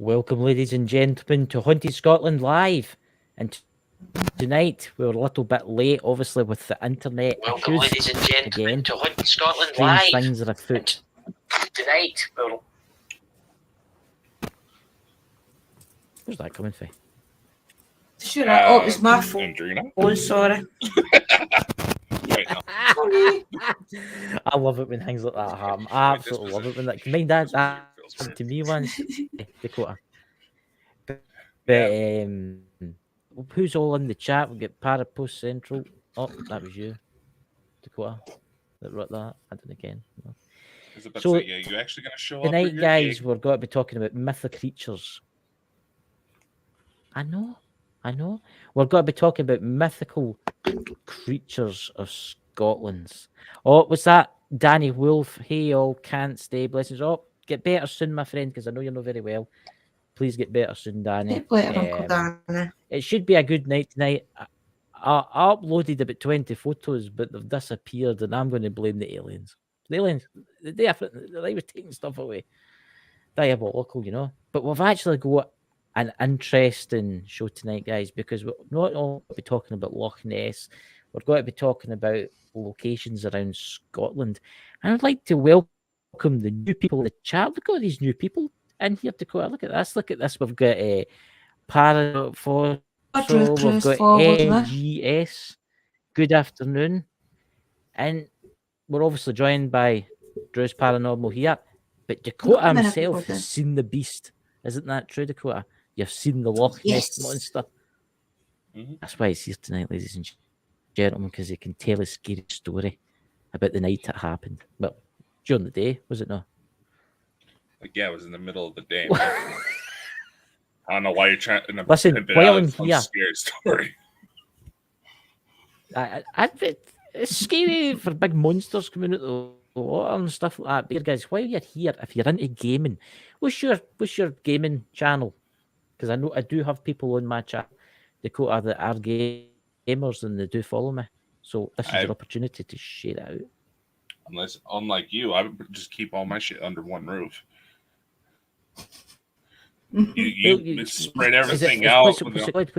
Welcome, ladies and gentlemen, to Haunted Scotland Live. And tonight we're a little bit late, obviously, with the internet Welcome, issues. ladies and gentlemen, Again, to Haunted Scotland strange Live. things are afoot. Tonight, Where's that coming from? Sure, it was my phone. Oh, sorry. I love it when things like that happen. I absolutely love it when that. Mind that happened to me once, Dakota. But who's all in the chat? We get Parapost Central. Oh, that was you, Dakota. That wrote that. I didn't again. No. So yeah, you actually gonna show tonight, up tonight, guys? We're going to be talking about mythical creatures. I know. We're going to be talking about mythical creatures of Scotland. Oh, was that Danny Wolf? Hey, all can't stay. Blessings. Oh, get better soon, my friend, because I know you're not very well. Please get better soon, Danny. Get better, Uncle Danny. It should be a good night tonight. I uploaded about 20 photos, but they've disappeared, and I'm going to blame the aliens. The aliens, they were taking stuff away. Diabolical, you know. But we've actually got an interesting show tonight, guys, because we're not only going to be talking about Loch Ness, we're going to be talking about locations around Scotland. And I'd like to welcome the new people in the chat. Look at all these new people in here, Dakota. Look at this. We've got Parafor. So we've got NGS. Good afternoon. And we're obviously joined by Drew's Paranormal here. But Dakota himself has seen the beast. Isn't that true, Dakota? You've seen the Loch Ness monster. Mm-hmm. That's why he's here tonight, ladies and gentlemen, because he can tell a scary story about the night it happened. Well, during the day, was it not? Yeah, it was in the middle of the day. I don't know why you're trying to listen. While I'm here, scary story. It's scary for big monsters coming out of the water and stuff like that. But guys, while you're here, if you're into gaming, what's your gaming channel? Because I know I do have people on my chat, Dakota, that are gamers and they do follow me. So this is your opportunity to share it out. Unlike you, I would just keep all my shit under one roof. You spread everything out. Thank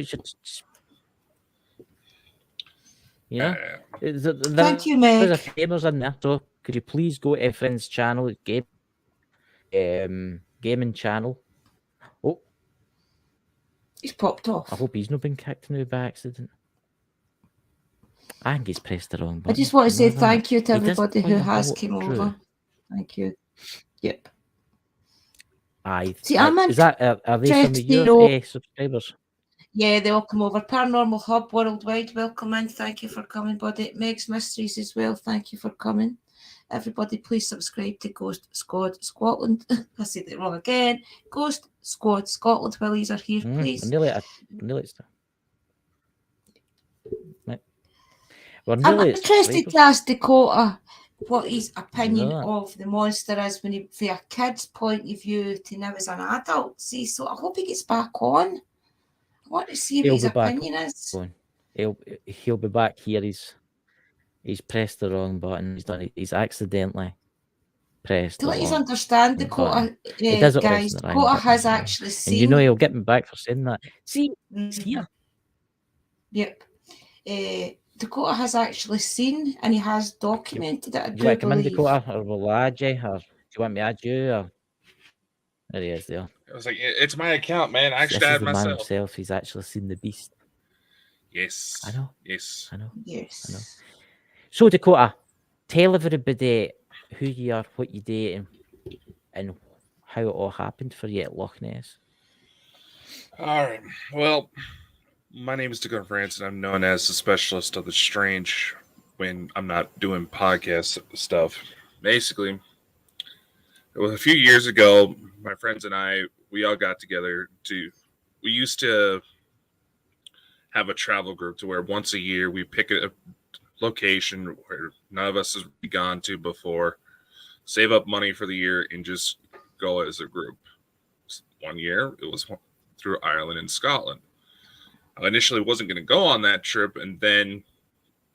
you, Meg. There's a gamers in there, so could you please go to a friend's channel, gaming channel? Oh, he's popped off. I hope he's not been kicked now by accident. I think he's pressed the wrong button. I just want to say thank you to everybody who has came over. Thank you. Yep. See, is that are they some of your subscribers? Yeah, they all come over. Paranormal Hub Worldwide, welcome in. Thank you for coming, buddy. Meg's Mysteries as well. Thank you for coming. Everybody, please subscribe to Ghost Squad Scotland. I said it wrong again. Ghost Squad Scotland. Willies are here, please. I'm interested to ask Dakota what his opinion of the monster is from a kid's point of view to now as an adult. See, so I hope he gets back on. I want to see what his opinion is. He'll be back here. He's pressed the wrong button. He's accidentally pressed. To let you understand, Dakota, guys, Dakota has actually seen. And you know he'll get me back for saying that. See, here. Yep. Dakota has actually seen and he has documented it. Do you want to come in, Dakota, or will I add you, or do you want me to add you? Or... There he is there. I was like, it's my account, man. I should add myself. Man himself, he's actually seen the beast. Yes. I know. Yes. I know. Yes. I know. So, Dakota, tell everybody who you are, what you do, and how it all happened for you at Loch Ness. All right. Well, my name is Dakota France, and I'm known as the specialist of the strange when I'm not doing podcast stuff. Basically, it was a few years ago, my friends and I, we all got together we used to have a travel group to where once a year we pick a location where none of us has gone to before, save up money for the year, and just go as a group. One year, it was through Ireland and Scotland. I initially wasn't going to go on that trip, and then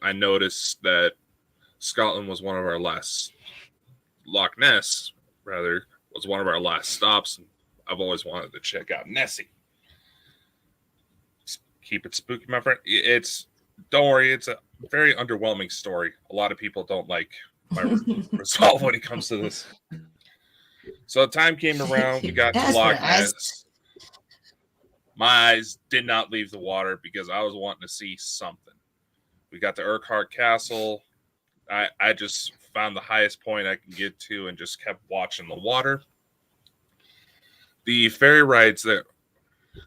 I noticed that Scotland was one of our last, Loch Ness, rather, was one of our last stops. I've always wanted to check out Nessie. Keep it spooky, my friend. Don't worry, it's a very underwhelming story. A lot of people don't like my resolve when it comes to this. So the time came around, we got to That's what Loch it is. Ness. My eyes did not leave the water because I was wanting to see something. We got to Urquhart Castle. I just found the highest point I can get to and just kept watching the water. The ferry rides that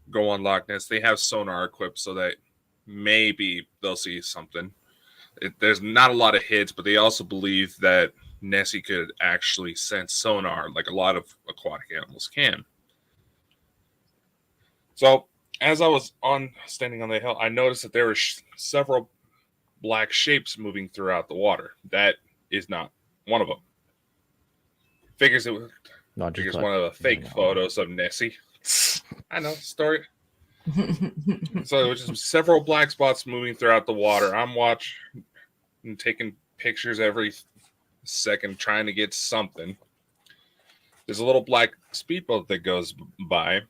go on Loch Ness, they have sonar equipped so that maybe they'll see something. There's not a lot of hits, but they also believe that Nessie could actually sense sonar like a lot of aquatic animals can. So as I was standing on the hill, I noticed that there were several black shapes moving throughout the water. That is not one of them. Figures it was one of the fake photos of Nessie. I know, story. So there was just several black spots moving throughout the water. I'm watching and taking pictures every second, trying to get something. There's a little black speedboat that goes by.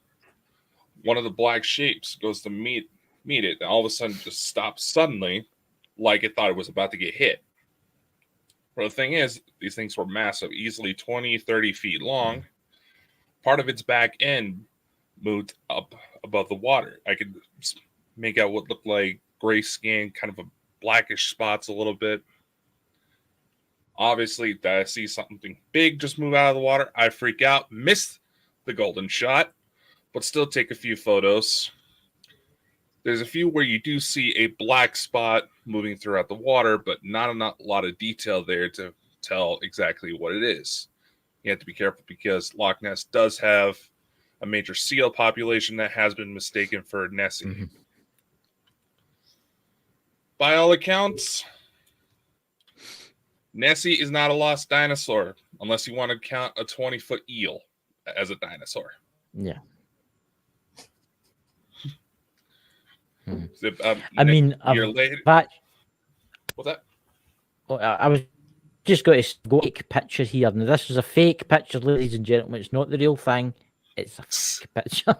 One of the black shapes goes to meet it, and all of a sudden just stops suddenly, like it thought it was about to get hit. But the thing is, these things were massive, easily 20, 30 feet long. Part of its back end moved up above the water. I could make out what looked like gray skin, kind of a blackish spots a little bit. Obviously, I see something big just move out of the water. I freak out, miss the golden shot, but still take a few photos. There's a few where you do see a black spot moving throughout the water, but not a lot of detail there to tell exactly what it is. You have to be careful because Loch Ness does have a major seal population that has been mistaken for Nessie. Mm-hmm. By all accounts, Nessie is not a lost dinosaur, unless you want to count a 20-foot eel as a dinosaur. Yeah. I mean, what's that? Well, I was just going to go fake picture here. Now, this is a fake picture, ladies and gentlemen. It's not the real thing. It's a fake picture.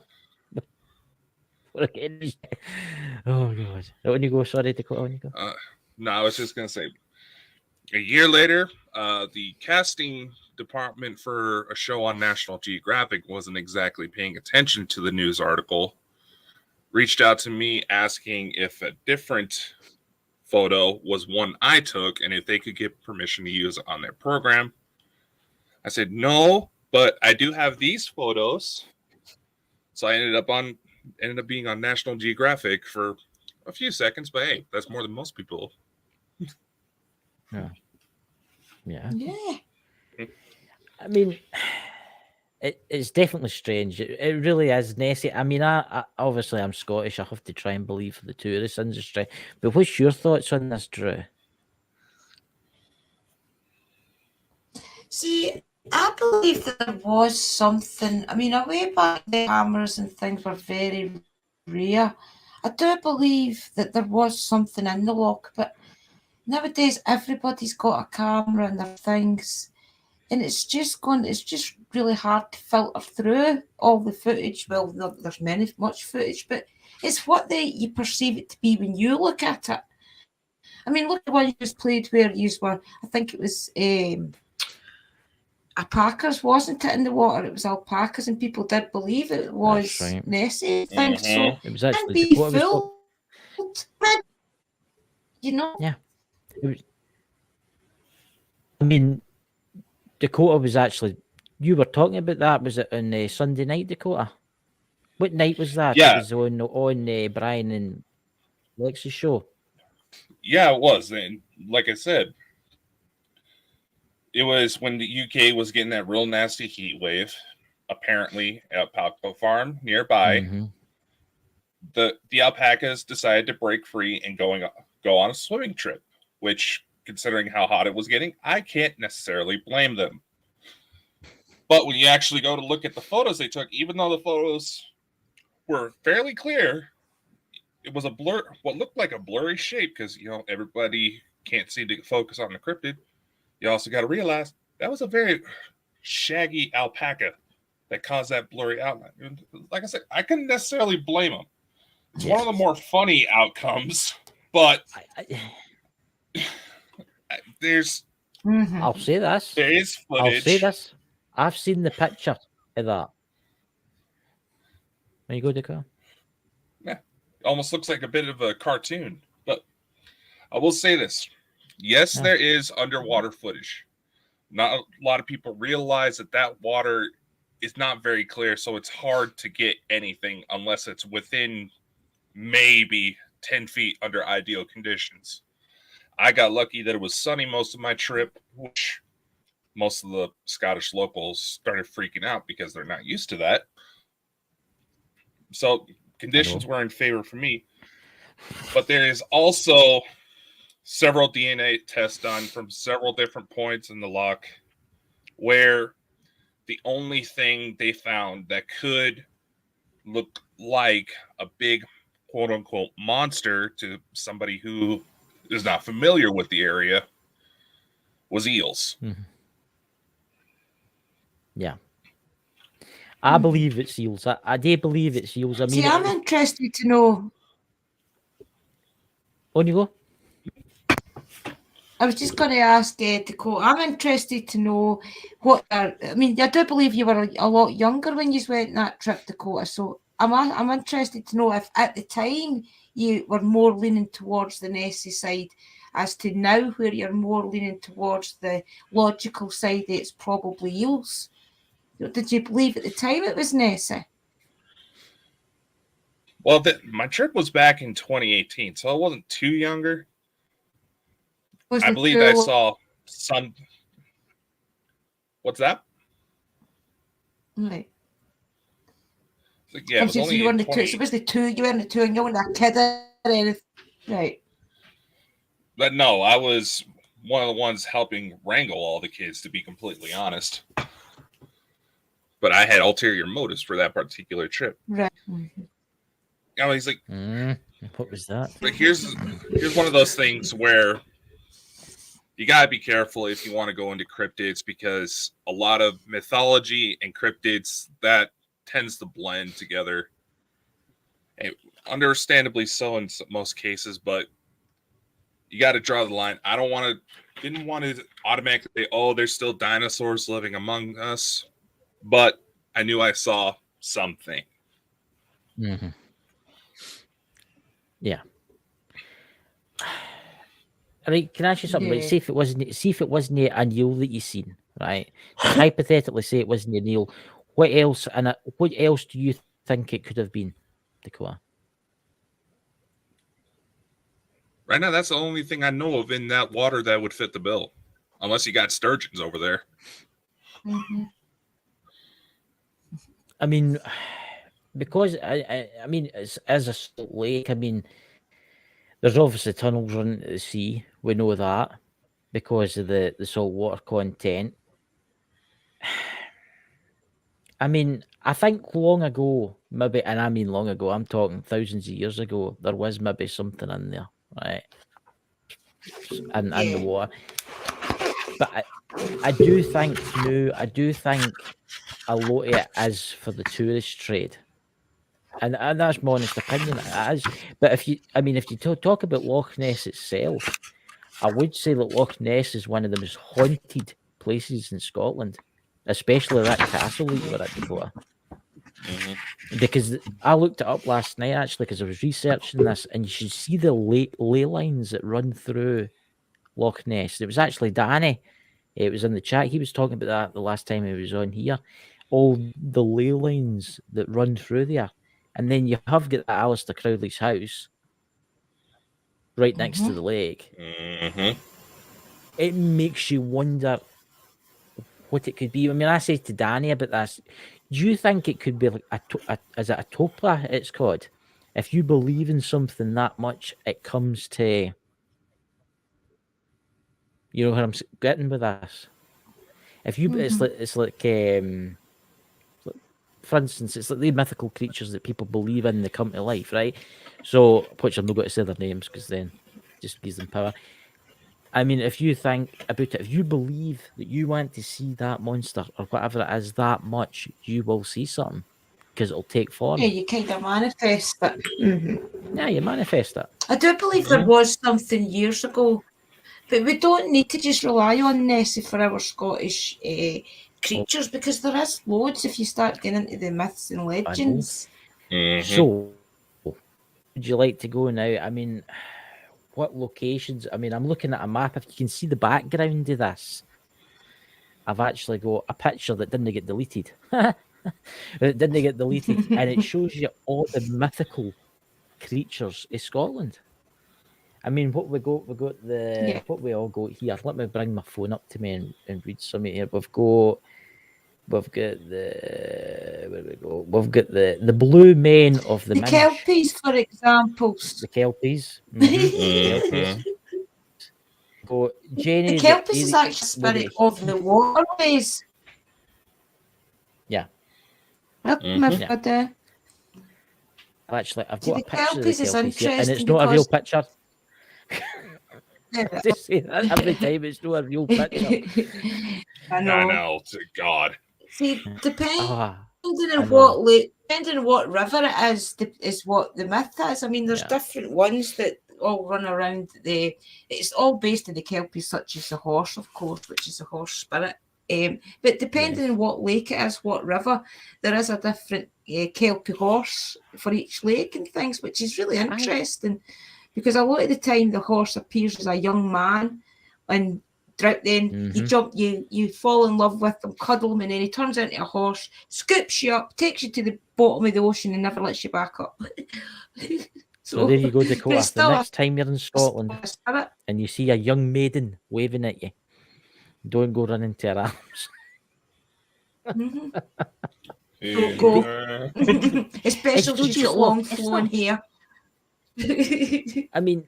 Oh, God. On you go. Sorry to cut on you go. No, I was just going to say, a year later, the casting department for a show on National Geographic wasn't exactly paying attention to the news article. Reached out to me asking if a different photo was one I took and if they could get permission to use it on their program. I said no, but I do have these photos. So I ended up being on National Geographic for a few seconds, but hey, that's more than most people. Yeah. Yeah. I mean, it's definitely strange. It really is, Nessie. I mean, I obviously I'm Scottish. I have to try and believe for the tourist industry. But what's your thoughts on this, Drew? See, I believe that there was something. I mean, way back then, cameras and things were very rare. I do believe that there was something in the loch, but nowadays everybody's got a camera and their things. And it's just really hard to filter through all the footage. Well, there's much footage, but it's what you perceive it to be when you look at it. I mean, look at the one you just played where you were, I think it was alpacas, wasn't it, in the water? It was alpacas, and people did believe it was right. Nessie. I think so. It was actually be fooled, you know? Yeah. I mean, Dakota was actually, you were talking about that. Was it on Sunday night, Dakota? What night was that? Yeah. It was on Brian and Lex's show. Yeah, it was. And like I said, it was when the UK was getting that real nasty heat wave, apparently at Palco Farm nearby. Mm-hmm. The alpacas decided to break free and go on a swimming trip, which, considering how hot it was getting, I can't necessarily blame them. But when you actually go to look at the photos they took, even though the photos were fairly clear, it was what looked like a blurry shape because, everybody can't seem to focus on the cryptid. You also got to realize that was a very shaggy alpaca that cause that blurry outline. Like I said, I couldn't necessarily blame them. It's Yeah. one of the more funny outcomes, but there's Mhm. I'll say this. there is I'll say footage. this. I've seen the picture of that. There you go, Dakar. Almost looks like a bit of a cartoon. But I will say this. Yes, Yeah. there is underwater footage. Not a lot of people realize that water is not very clear, so it's hard to get anything unless it's within maybe 10 feet under ideal conditions. I got lucky that it was sunny most of my trip, which most of the Scottish locals started freaking out because they're not used to that. So conditions were in favor for me. But there is also several DNA tests done from several different points in the loch where the only thing they found that could look like a big quote unquote monster to somebody who is not familiar with the area was eels. Mm-hmm. Yeah. I believe it's eels. I do believe it's eels. I mean, See, I'm interested to know. on you go. I was just going to ask Dakota. I'm interested to know what. I mean, I do believe you were a lot younger when you went on that trip, Dakota. So I'm interested to know if at the time you were more leaning towards the Nessie side, as to now where you're more leaning towards the logical side. It's probably eels. Did you believe at the time it was Nessie? Well, my trip was back in 2018, so I wasn't too younger. I believe I saw some. What's that? Right. Yeah, it was only you were in the two. So it was the two. You were in the two, and you weren't a kid or anything, right? But no, I was one of the ones helping wrangle all the kids, to be completely honest. But I had ulterior motives for that particular trip. Right. Mm-hmm. I mean, he's like, what was that? but here's one of those things where you gotta be careful if you want to go into cryptids, because a lot of mythology and cryptids that tends to blend together, and understandably so in most cases. But you got to draw the line. Didn't want to automatically say, oh, there's still dinosaurs living among us, but I knew I saw something. Mm-hmm. Yeah. I mean, can I ask you something? Yeah. Like, see if it wasn't an eel that you seen, right? Just hypothetically, say it wasn't an eel. What else? And what else do you think it could have been, Dakota? Right now, that's the only thing I know of in that water that would fit the bill, unless you got sturgeons over there. Mm-hmm. I mean, because I mean, as a salt lake, I mean, there's obviously tunnels running to the sea. We know that because of the salt water content. I mean, I think long ago, maybe, and I mean long ago, I'm talking thousands of years ago, there was maybe something in there, right? In the water. But I do think a lot of it is for the tourist trade. And that's my honest opinion. It is. But if you talk about Loch Ness itself, I would say that Loch Ness is one of the most haunted places in Scotland, especially that castle that you were at before. Mm-hmm. Because I looked it up last night, actually, because I was researching this, and you should see the ley lines that run through Loch Ness. It was actually Danny. It was in the chat. He was talking about that the last time he was on here. All the ley lines that run through there. And then you have got Alistair Crowley's house right next to the lake. Mm-hmm. It makes you wonder what it could be. I mean, I said to Danny about this. Do you think it could be like is it a topla it's called? If you believe in something that much, it comes to... You know where I'm getting with this? If you, it's like for instance, it's like the mythical creatures that people believe in, they come to life, right? So, which I'm not going to say their names because then just gives them power. I mean, if you think about it, if you believe that you want to see that monster or whatever it is that much, you will see something because it'll take form. Yeah, you kind of manifest it. Yeah, you manifest it. I do believe there was something years ago, but we don't need to just rely on Nessie for our Scottish creatures, because there is loads if you start getting into the myths and legends. So, would you like to go now? I mean, what locations? I mean, I'm looking at a map. If you can see the background of this, I've actually got a picture that didn't get deleted. It didn't get deleted, and it shows you all the mythical creatures of Scotland. I mean, what we got what we all got here. Let me bring my phone up to me and read some of here. We've got the where we go. We've got the blue men of the The Minch. Kelpies, for examples. The Kelpies. Kelpies. Go Jenny. The Kelpies is actually spirit of the waterways. Yeah. Welcome, everybody. Actually, I've See, got a the picture of the Kelpies is Kelpies here, and it's interesting not a real because- picture. To say that every time, it's not a real picture. I I know. know. To God. See, depending Ah, I on know. depending on what river it is what the myth is. I mean, there's Yeah. different ones that all run around the. It's all based on the Kelpies, such as the horse, of course, which is a horse spirit. But depending on what lake it is, what river, there is a different Kelpie horse for each lake and things, which is really interesting, because a lot of the time the horse appears as a young man, and then you fall in love with him, cuddle him, and then he turns into a horse, scoops you up, takes you to the bottom of the ocean, and never lets you back up. So there you go, Dakota. The still next time you're in Scotland a spirit. and you see a young maiden waving at you, don't go running to her arms. Mhm. Yeah. Go. Especially It's if you got just long look, it's flowing hair. I mean,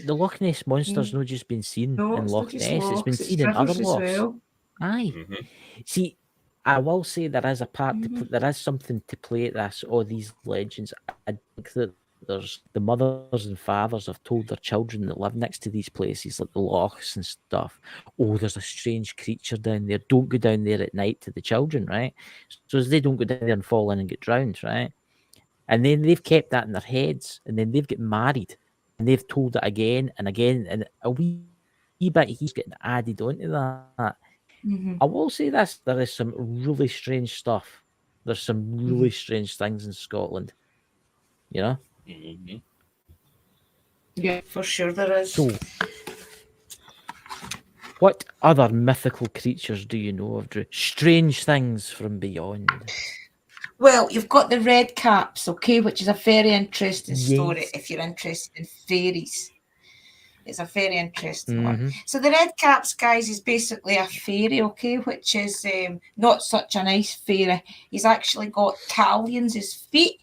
the Loch Ness monster's not just been seen No, in it's Loch not just Ness; it's been lochs, it's seen in other rivers as lochs. well. Aye. See, I will say there is a part to play, there is something to play at this. All these legends. I think that there's the mothers and fathers have told their children that live next to these places, like the lochs and stuff. Oh, there's a strange creature down there. Don't go down there at night, to the children, right? So as they don't go down there and fall in and get drowned, right? And then they've kept that in their heads, and then they've get married, and they've told it again and again, and a wee bit he's getting added onto that. I will say this: there is some really strange stuff. There's some really strange things in Scotland. You know. Yeah, for sure there is. So, what other mythical creatures do you know of, Drew? Strange things from beyond. Well, you've got the red caps, okay, which is a very interesting story Yes. if you're interested in fairies. It's a very interesting one. So the red caps, guys, is basically a fairy, okay, which is not such a nice fairy. He's actually got talons as feet.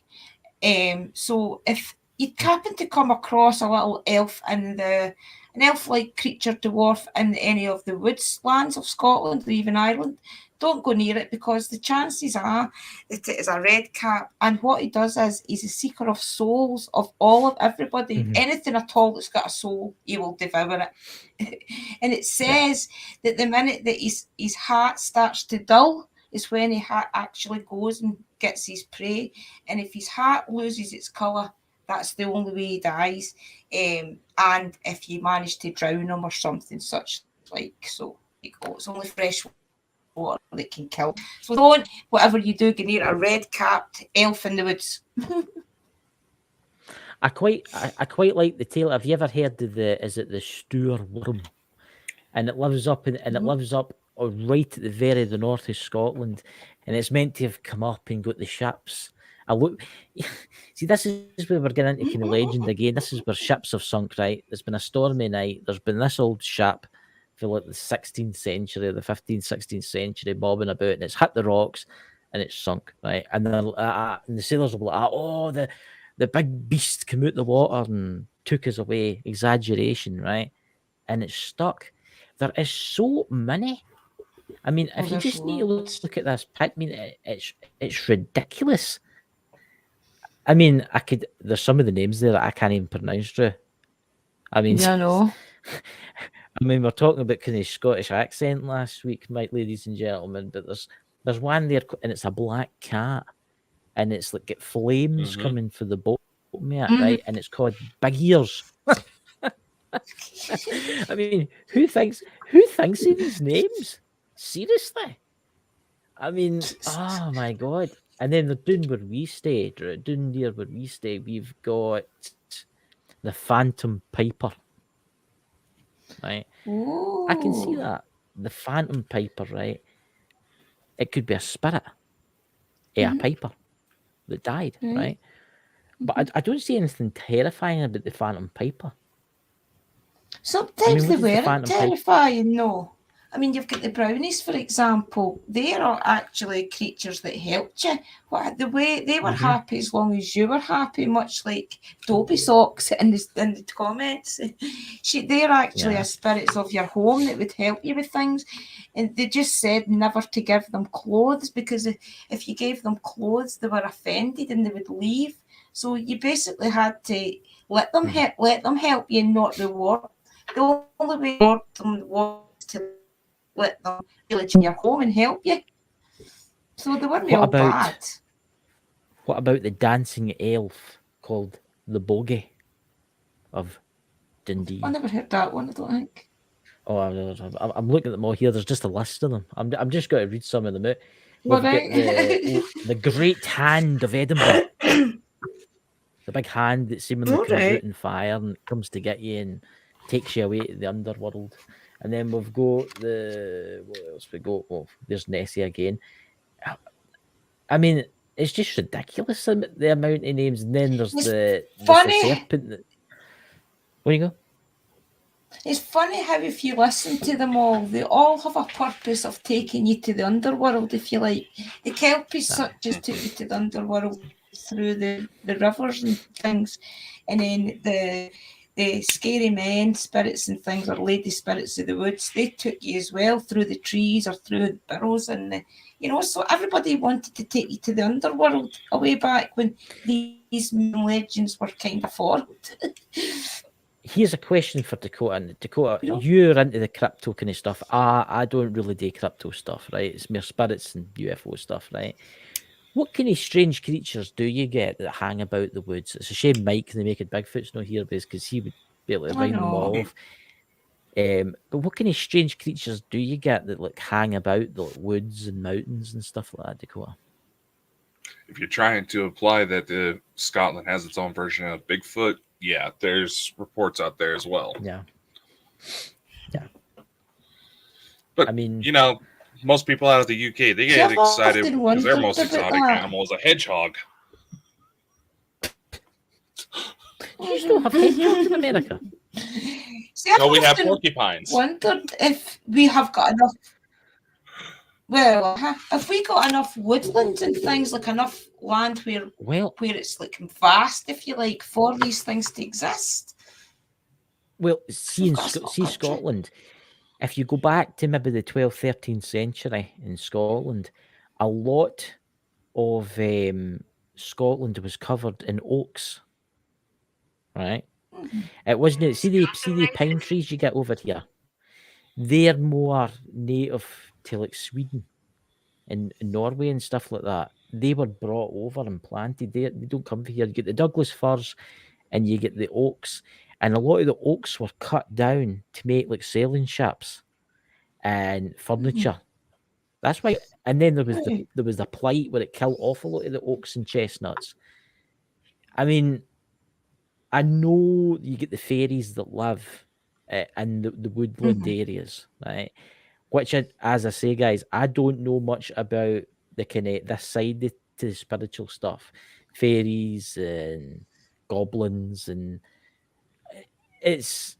So if you happen to come across a little elf in an elf-like creature dwarf in any of the woodslands of Scotland or even Ireland, don't go near it, because the chances are that it is a red cap, and what he does is he's a seeker of souls of everybody. Anything at all that's got a soul, he will devour it. And it says that the minute that his heart starts to dull is when he actually goes and gets his prey, and if his heart loses its colour, that's the only way he dies. And if you manage to drown him or something such like, so it's only fresh water that can kill. So don't, whatever you do, get near a red-capped elf in the woods. I quite like the tale. Have you ever heard of the Stour worm? And it lives up right at the north of Scotland, and it's meant to have come up and got the ships. See, this is where we're getting into kind of legend again. This is where ships have sunk, right? There's been a stormy night. There's been this old ship for like the 16th century, the 15th, 16th century, bobbing about, and it's hit the rocks and it's sunk, right? And the sailors will be like, oh, the big beast came out the water and took us away. Exaggeration, right? And it's stuck. There is so many. I mean, if you just need to look at this pic, I mean, it's ridiculous. I mean, there's some of the names there that I can't even pronounce, Drew. I mean, Yeah, I know. I mean, we're talking about kind of Scottish accent last week, ladies and gentlemen, but there's one there, and it's a black cat, and it's like got flames coming for the bottom of it, right? And it's called Big Ears. I mean, who thinks of these names? Seriously? I mean, oh my god! And then down where we stay, down near where we stay, we've got the Phantom Piper. Right, I can see that the Phantom Piper. Right, it could be a spirit, a piper that died. Right, but I don't see anything terrifying about the Phantom Piper. Sometimes what they does the weren't Phantom Piper- terrifying, no. I mean, you've got the brownies, for example. They are actually creatures that helped you. The way they were happy as long as you were happy, much like Dobie Socks in the comments. They're actually a spirits of your home that would help you with things. And they just said never to give them clothes, because if you gave them clothes, they were offended and they would leave. So you basically had to let them help you and not reward. The only way to reward them was to let them village in your home and help you. So they weren't all bad. What about the dancing elf called the Bogey of Dundee? I never heard that one, I don't think. Oh, I'm looking at them all here. There's just a list of them. I'm just going to read some of them out. We've Well, got right. the Great Hand of Edinburgh. The big hand that seemingly comes out in fire and comes to get you and takes you away to the underworld. And then we've got what else we got? Oh, there's Nessie again. I mean, it's just ridiculous the amount of names. And then there's the serpent. Where you go? It's funny how if you listen to them all, they all have a purpose of taking you to the underworld, if you like. The Kelpies such as took you to the underworld through the rivers and things. And then the scary men spirits and things, or lady spirits of the woods, they took you as well through the trees or through the burrows. And, so everybody wanted to take you to the underworld way back when these legends were kind of formed. Here's a question for Dakota. Dakota, you're into the crypto kind of stuff. I don't really do crypto stuff, right? It's mere spirits and UFO stuff, right? What kind of strange creatures do you get that hang about the woods? It's a shame Mike, the Naked Bigfoot's not here, because he would be able to round them all off. But what kind of strange creatures do you get that hang about the woods and mountains and stuff like that, Dakota? If you're trying to imply that Scotland has its own version of Bigfoot, yeah, there's reports out there as well. Yeah. But I mean, most people out of the UK, they get excited because their most exotic animal is a hedgehog. You still have hedgehogs in America? See, no, we have porcupines. Wondered if we have got enough. Well, have we got enough woodlands and things, like enough land where it's vast, if you like, for these things to exist? Well, see Scotland. If you go back to maybe the 12th, 13th century in Scotland, a lot of Scotland was covered in oaks, right? It wasn't. See the pine trees you get over here. They're more native to Sweden and Norway and stuff like that. They were brought over and planted. They don't come from here. You get the Douglas firs and you get the oaks, and a lot of the oaks were cut down to make sailing ships and furniture. That's why. And then there was the plight where it killed off a lot of the oaks and chestnuts. I mean, I know you get the fairies that live in the woodland areas, right? Which, as I say, guys, I don't know much about the kind of this side to the spiritual stuff, fairies and goblins, and it's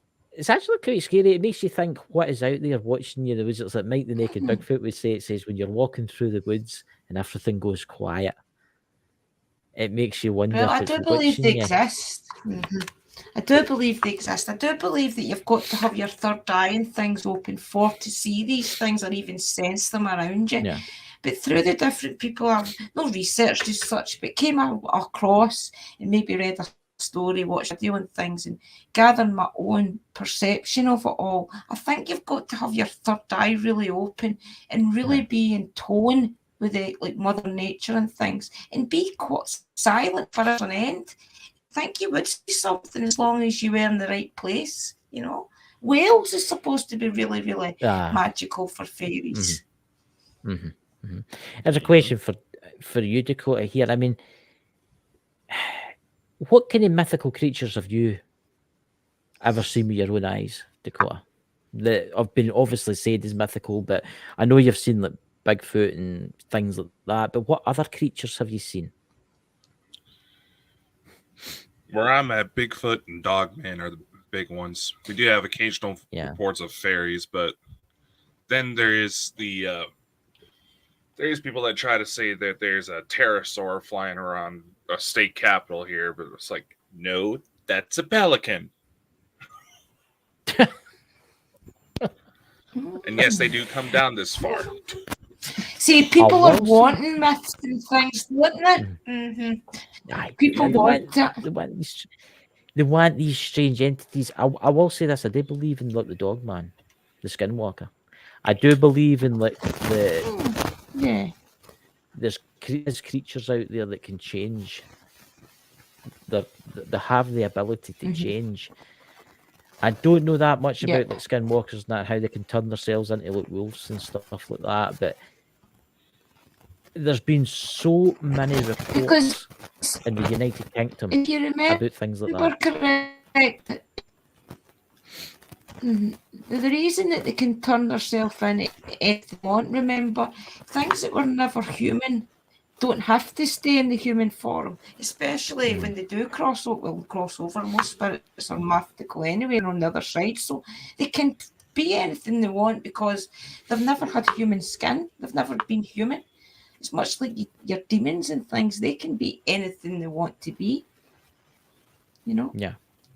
actually quite scary. It makes you think what is out there watching you. It's like Mike the Naked Bigfoot would say. It says when you're walking through the woods and everything goes quiet, it makes you wonder. Well, I if do it's believe they you. exist. I do believe they exist. I do believe that you've got to have your third eye and things open to see these things or even sense them around you. Yeah. But through the different people I've not researched as such, but came across and maybe read a story, watch a video and things, and gather my own perception of it all, I think you've got to have your third eye really open and really be in tone with it, like Mother Nature and things, and be quite silent for an end. I think you would see something as long as you were in the right place, you know. Wales is supposed to be really, really magical for fairies. There's a question for you, Dakota, here. I mean, what kind of mythical creatures have you ever seen with your own eyes, Dakota? That have been obviously said as mythical, but I know you've seen like Bigfoot and things like that. But what other creatures have you seen? Where I'm at, Bigfoot and Dogman are the big ones. We do have occasional reports of fairies, but then there's people that try to say that there's a pterosaur flying around a state capital here, but it's like, no, that's a pelican. And yes, they do come down this far. See, people are wanting myths and things, wouldn't it? People want that. They want these strange entities. I will say this: I do believe in like the dog man, the skinwalker. I do believe in like there's creatures out there that can change. They have the ability to change. I don't know that much about like skinwalkers and that, how they can turn themselves into like wolves and stuff like that. But there's been so many reports in the United Kingdom if you remember, about things like that. Correct. The reason that they can turn themselves into anything they want, remember, things that were never human don't have to stay in the human form, especially when they do cross over. Most spirits are mythical anyway, and on the other side, so they can be anything they want because they've never had human skin. They've never been human. It's much like your demons and things. They can be anything they want to be. You know? Yeah.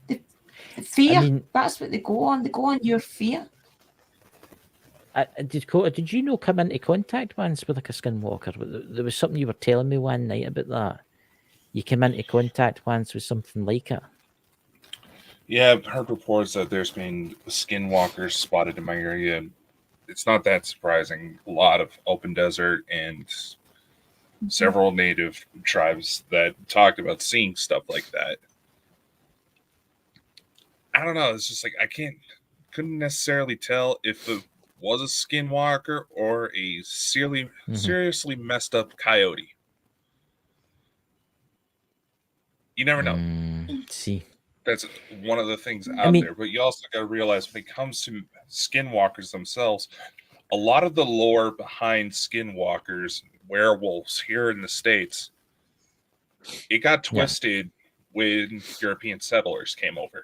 The fear, that's what they go on. They go on your fear. Did you know come into contact once with like a skinwalker? There was something you were telling me one night about that. You came into contact once with something like it. Yeah, I've heard reports that there's been skinwalkers spotted in my area. It's not that surprising. A lot of open desert and several native tribes that talked about seeing stuff like that. I don't know. It's just like couldn't necessarily tell if it was a skinwalker or a seriously messed up coyote. You never know. See, that's one of the things out there. But you also got to realize when it comes to skinwalkers themselves, a lot of the lore behind skinwalkers, werewolves here in the States, it got twisted when European settlers came over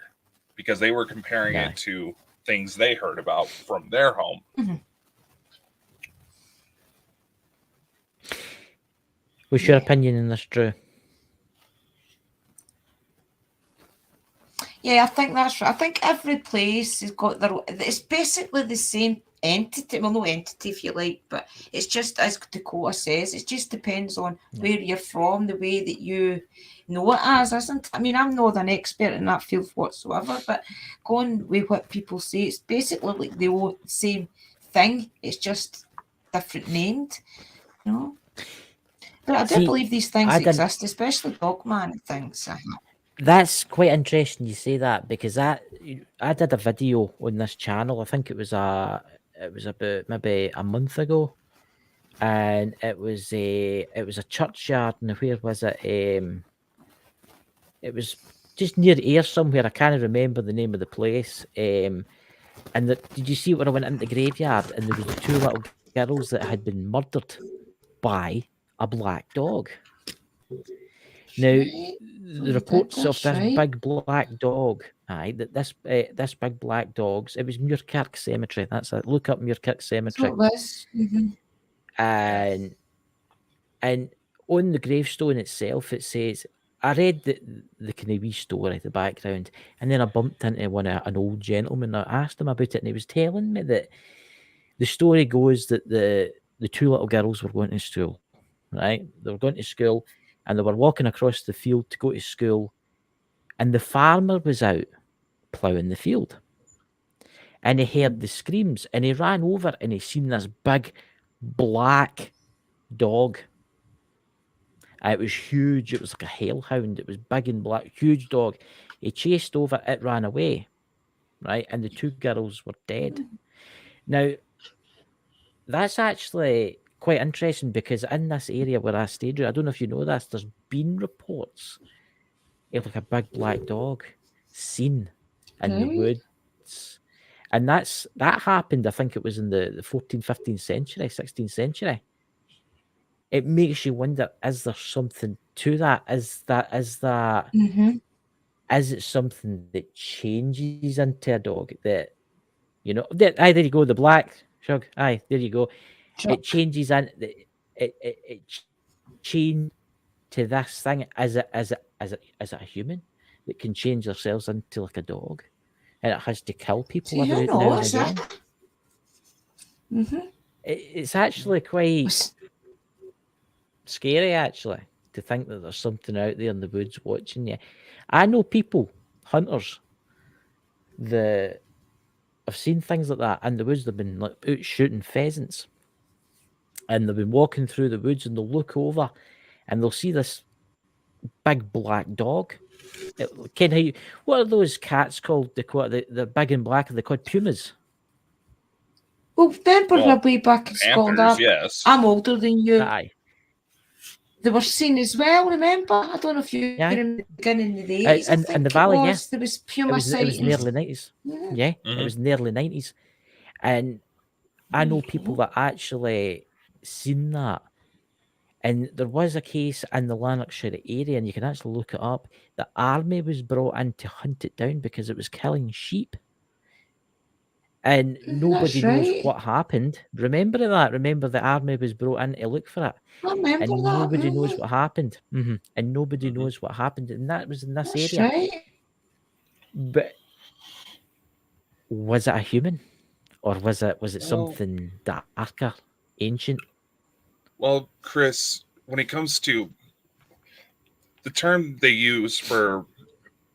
because they were comparing it to things they heard about from their home. What's your opinion on this, Drew? Yeah, I think that's right. I think every place has got their. It's basically the same entity. Well, no entity if you like, but it's just as Dakota says. It just depends on where you're from, the way that you know it as, isn't it? I mean, I'm not an expert in that field whatsoever, but going with what people say, it's basically like the same thing. It's just different named, you know. But I do believe these things exist, especially Dogman and things. That's quite interesting you say that because I did a video on this channel. I think it was about maybe a month ago, and it was a churchyard. And where was it? It was just near Ayr somewhere. I can't remember the name of the place. And did you see when I went into the graveyard and there was the two little girls that had been murdered by a black dog? Now, the reports of this big black dog, this big black dog's, it was Muirkirk Cemetery. That's it. Look up Muirkirk Cemetery. So it was. And on the gravestone itself, it says, I read the kind of wee story, the background, and then I bumped into an old gentleman. I asked him about it, and he was telling me that the story goes that the two little girls were going to school, right? They were going to school, and they were walking across the field to go to school, And the farmer was out ploughing the field. And he heard the screams, and he ran over and he seen this big black dog. It was huge. It was like a hellhound. It was big and black, huge dog. He chased over, it ran away, right? And the two girls were dead. Now, that's actually quite interesting because in this area where I stayed, I don't know if you know this, there's been reports of like a big black dog seen in the Right. woods. And that happened, I think it was in the 14th, 15th century, 16th century. It makes you wonder, is there something to that? Is it something that changes into a dog that, you know, there you go, the black shug. Aye, there you go. Sure. It changes in it changed to this thing as a human that can change themselves into like a dog, and it has to kill people See, every who now and knows? again. It's actually quite scary, actually, to think that there's something out there in the woods watching you. I know people, hunters, that have seen things like that in the woods. They've been like out shooting pheasants, and they've been walking through the woods, and they'll look over, and they'll see this big black dog. What are those cats called? They're big and black. They're called pumas. Well, remember Well, way back in Scotland? Panthers, yes. I'm older than you. Aye. They were seen as well, remember? I don't know if you Yeah. in the beginning of the 80s. I In think the valley, it yeah. was. There was It puma was in the sightings. early 90s. Yeah. Yeah, Mhm. it was in the early 90s. And I know people that actually seen that. And there was a case in the Lanarkshire area, and you can actually look it up. The army was brought in to hunt it down because it was killing sheep. And nobody knows right. what happened. Remember that? Remember the army was brought in to look for it. I remember And that. nobody knows mhm. what happened. And nobody Mhm. knows what happened. And that was in this That's area. right. But was it a human? Or was it Well- something darker, ancient? Well, Chris, when it comes to the term they use for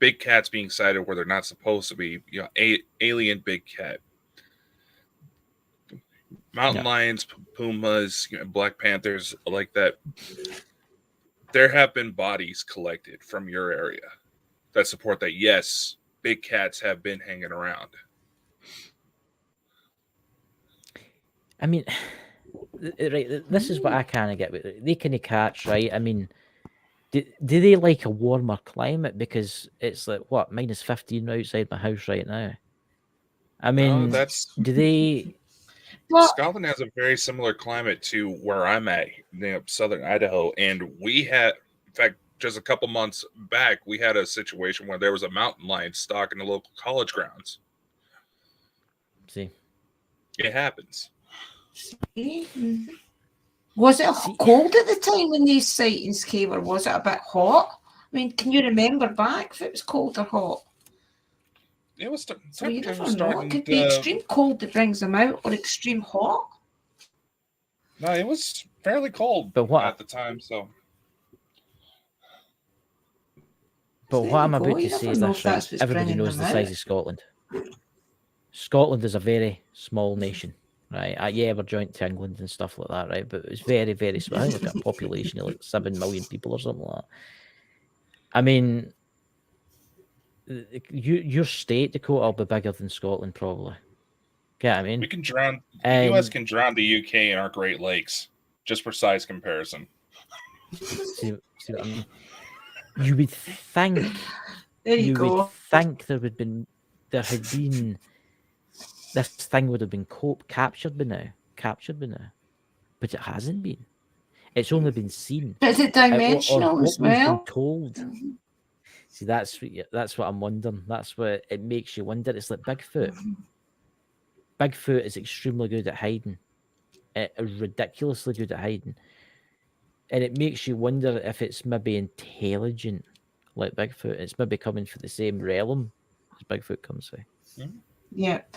big cats being sighted where they're not supposed to be, you know, alien big cat, mountain Yeah. lions, pumas, you know, black panthers like that. There have been bodies collected from your area that support that. Yes, big cats have been hanging around. I mean, right, this is what I kind of get with it. They kind of cats, right? I mean, do they like a warmer climate? Because it's like, what, minus 15 outside my house right now. I mean, That's do they... Well, Scotland has a very similar climate to where I'm at, you know, southern Idaho, and we had, in fact, just a couple months back, we had a situation where there was a mountain lion stalking the local college grounds. See, It happens. mhm. Was it See- cold at the time when these sightings came, or was it a bit hot? I mean, can you remember back if it was cold or hot? It was Well, you temperatures never were know. It starting could be extreme cold that brings them out, or extreme hot. No, it was fairly cold But what- at the time. So but There what you I'm go, about to you say never is know this, if right? that's what's Everybody bringing knows the them size out. of Scotland. Scotland is a very small nation, right? Yeah, we're joint to England and stuff like that, right? But it's very, very small. I think we've got a population of like 7 million people or something like that. I mean, your state, Dakota, will be bigger than Scotland, probably. Get what I we mean? can drown. The U.S. And can drown the UK in our Great Lakes, just for size comparison. see what I mean? You would think There you you go. would think there had been this thing would have been captured by now, but it hasn't been. It's only been seen. Is it Or dimensional what as we've been well? told. See, that's what I'm wondering. That's what it makes you wonder. It's like Bigfoot. Bigfoot is extremely good at hiding. Ridiculously good at hiding. And it makes you wonder if it's maybe intelligent, like Bigfoot. It's maybe coming for the same realm as Bigfoot comes from. Yep.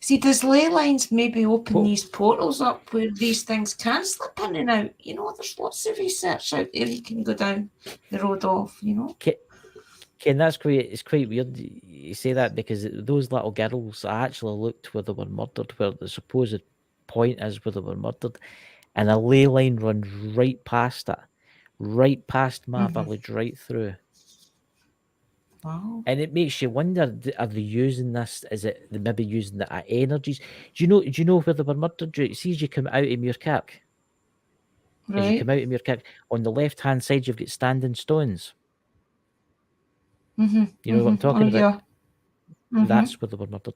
See, does ley lines maybe open Well- these portals up where these things can slip in and out? You know, there's lots of research out there. You can go down the road off, you know. Ken, it's quite weird you say that, because those little girls actually looked where they were murdered, where the supposed point is where they were murdered, and a ley line runs right past it, right past my village, right through. Wow. And it makes you wonder: are they using this? Is it they maybe using the energies? Do you know where they were murdered? See, as you come out of Muirkirk, as you Right. come out of Muirkirk, on the left hand side you've got standing stones. You know what I'm talking Oh, about? yeah. That's where they were murdered.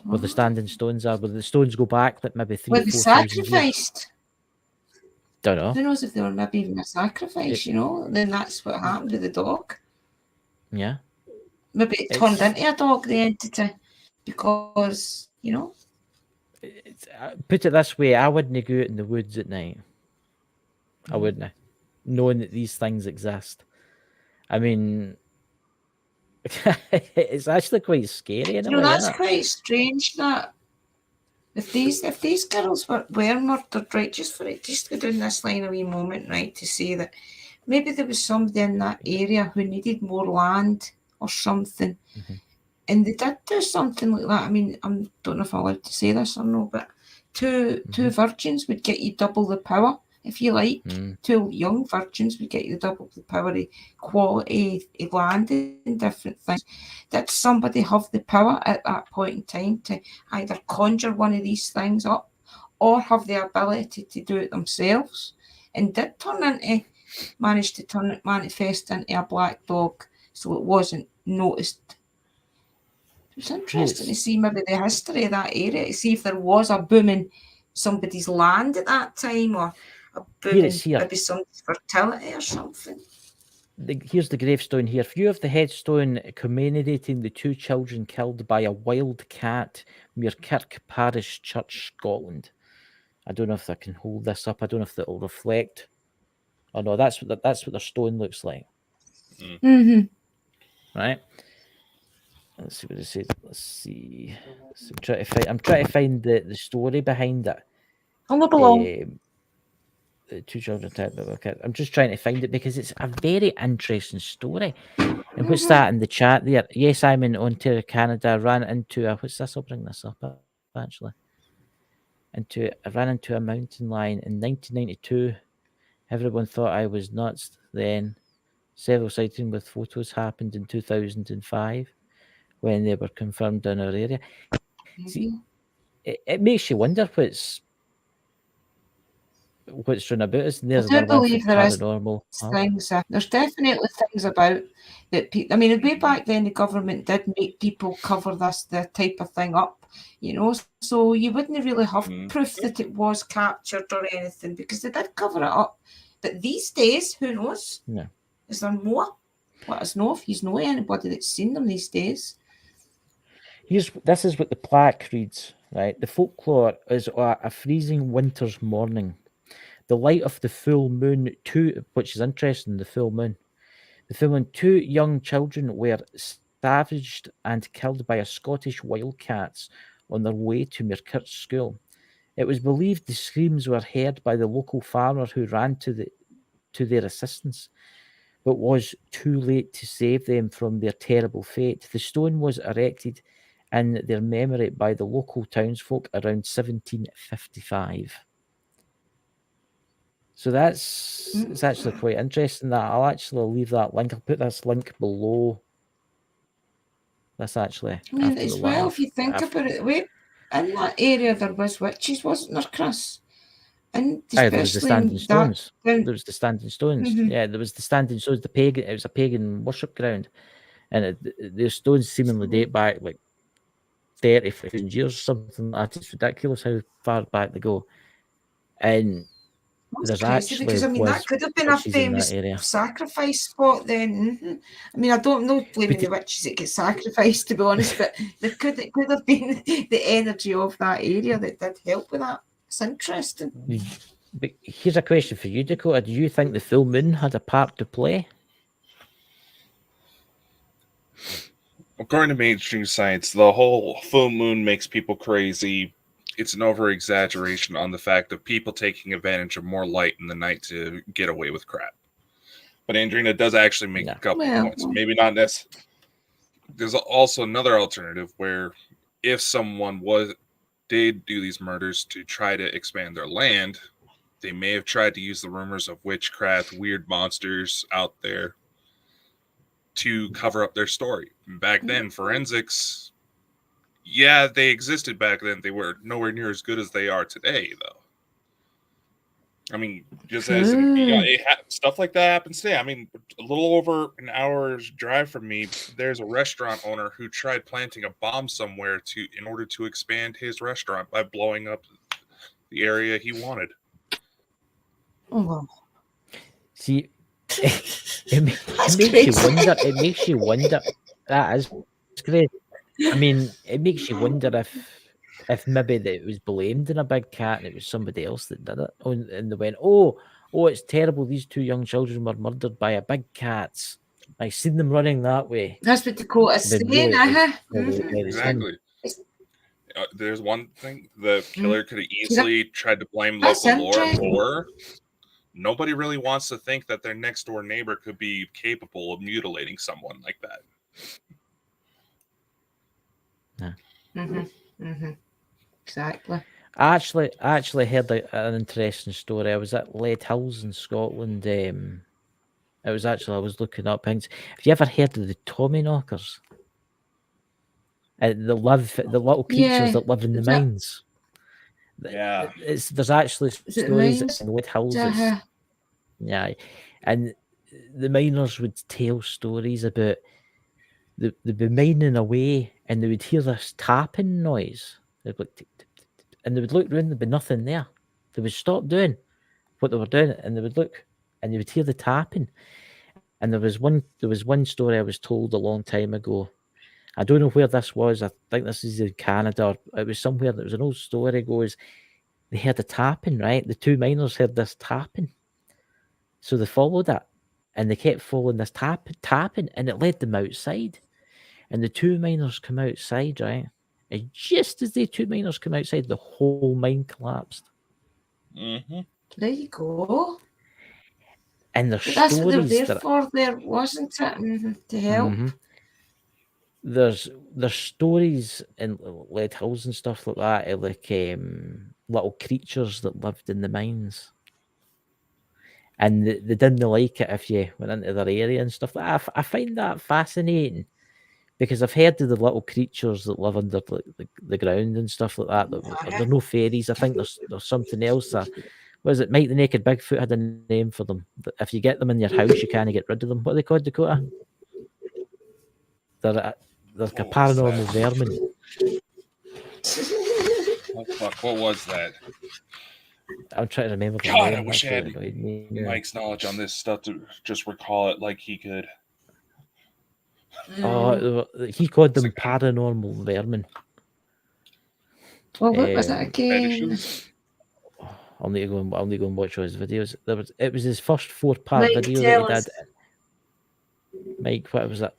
Where the standing stones are, where the stones go back like maybe Were 3,000 they or 4,000 years. sacrificed? Don't know. Who knows if they were maybe even a sacrifice, you know? Then that's what happened with the dog. Yeah. Maybe it turned into a dog, the entity, because, you know. Put it this way, I wouldn't go out in the woods at night. I wouldn't, knowing that these things exist. I mean, it's actually quite scary in a You know, way, that's isn't it? quite strange that if these girls were murdered, right, just to go down this line a wee moment, right, to say that maybe there was somebody in that area who needed more land or something, and they did do something like that. I mean, I don't know if I'm allowed to say this or no, but two virgins would get you double the power, if you like. Two young virgins would get you double the power of quality of land and different things. Did somebody have the power at that point in time to either conjure one of these things up or have the ability to do it themselves, and did manage to turn it manifest into a black dog so it wasn't noticed? It's interesting to see maybe the history of that area, to see if there was a boom in somebody's land at that time, or a boom in maybe somebody's fertility or something. Here's the gravestone here. View of the headstone commemorating the two children killed by a wild cat, Muirkirk Parish Church, Scotland. I don't know if I can hold this up. I don't know if it'll reflect. Oh no, that's what their stone looks like. Right. Let's see what it says. Let's see. So I'm trying to find the story behind it. Hello below. The two children type of cat. I'm just trying to find it because it's a very interesting story. And what's that in the chat there? Yes, I'm in Ontario, Canada. Ran into a what's this? I'll bring this up actually. I ran into a mountain lion in 1992. Everyone thought I was nuts then. Several sightings with photos happened in 2005 when they were confirmed in our area. See, it makes you wonder what's run about us. And there's I do another one for believe there is paranormal. things. There's definitely things about that. I mean, way back then, the government did make people cover the type of thing up, you know. So you wouldn't really have proof that it was captured or anything because they did cover it up. But these days, who knows? No. Is there more? Let us know if you know anybody that's seen them these days. This is what the plaque reads, right? The folklore is a freezing winter's morning. The light of the full moon, which is interesting, the full moon, two young children were savaged and killed by a Scottish wildcats on their way to Muirkirk School. It was believed the screams were heard by the local farmer who ran to their assistance, but was too late to save them from their terrible fate. The stone was erected in their memory by the local townsfolk around 1755. So it's actually quite interesting. That I'll actually leave that link. I'll put this link below. That's actually. I mean, as well, if you think about it, in that area there was witches, wasn't there, Chris? And there was the standing stones. There was the standing stones. Mm-hmm. Yeah, there was the standing stones. It was a pagan worship ground, and the stones seemingly date back like 30,000 years or something like that. It's ridiculous how far back they go. And that's crazy because I mean that could have been a famous sacrifice spot then. I mean, I don't know blaming the witches that get sacrificed, to be honest, but it could have been the energy of that area that did help with that. It's interesting. But here's a question for you, Dakota. Do you think the full moon had a part to play? According to mainstream science, the whole full moon makes people crazy. It's an over-exaggeration on the fact of people taking advantage of more light in the night to get away with crap. But Andrina does actually make Yeah. a couple Well, points. Maybe not necessarily. There's also another alternative where if someone did do these murders to try to expand their land, they may have tried to use the rumors of witchcraft, weird monsters out there to cover up their story. Back then, forensics, yeah, they existed back then. They were nowhere near as good as they are today, though. I mean, just as stuff like that happens today. I mean, a little over an hour's drive from me, there's a restaurant owner who tried planting a bomb somewhere in order to expand his restaurant by blowing up the area he wanted. Oh, well. See, it makes crazy. you wonder. It makes you wonder. That is great. I mean, it makes you wonder if maybe that it was blamed in a big cat and it was somebody else that did it. And they went, oh, it's terrible. These 2 young children were murdered by a big cat. I seen them running that way. That's what Dakota's Then saying. really, Mhm. Exactly. There's one thing the killer could have easily tried to blame That's local lore interesting. for. Nobody really wants to think that their next door neighbor could be capable of mutilating someone like that. Exactly. I actually heard an interesting story. I was at Lead Hills in Scotland. I was looking up things. Have you ever heard of the Tommyknockers? The little creatures that live in the mines. Yeah. There's actually stories in Lead Hills. Yeah, and the miners would tell stories about they'd be mining away and they would hear this tapping noise. They'd be like, tick, tick, tick, tick, and they would look around, there'd be nothing there. They would stop doing what they were doing and they would look and they would hear the tapping. And there was one story I was told a long time ago. I don't know where this was. I think this is in Canada. Or it was somewhere. There was an old story goes, they heard a tapping, right? The 2 miners heard this tapping. So they followed it and they kept following this tapping and it led them outside. And the 2 miners come outside, right? And just as the 2 miners come outside, the whole mine collapsed. Mm-hmm. There you go. And there's That's what stories they're there for, there, wasn't it? To help. There's stories in Lead Hills and stuff like that, of like little creatures that lived in the mines. And they didn't like it if you went into their area and stuff like that. I find that fascinating because I've heard of the little creatures that live under the ground and stuff like that. They're no fairies. I think there's something else. What is it? Mike the Naked Bigfoot had a name for them. If you get them in your house, you can't get rid of them. What are they called, Dakota? They're like a paranormal vermin. Oh, fuck, what was that? I'm trying to remember the God, name. I wish I had me. Mike's knowledge on this stuff to just recall it like he could. Oh, he called them paranormal vermin. Well, what was that again? I'll need to go and watch all his videos. It was his first 4-part video that he did. Mike, what was that?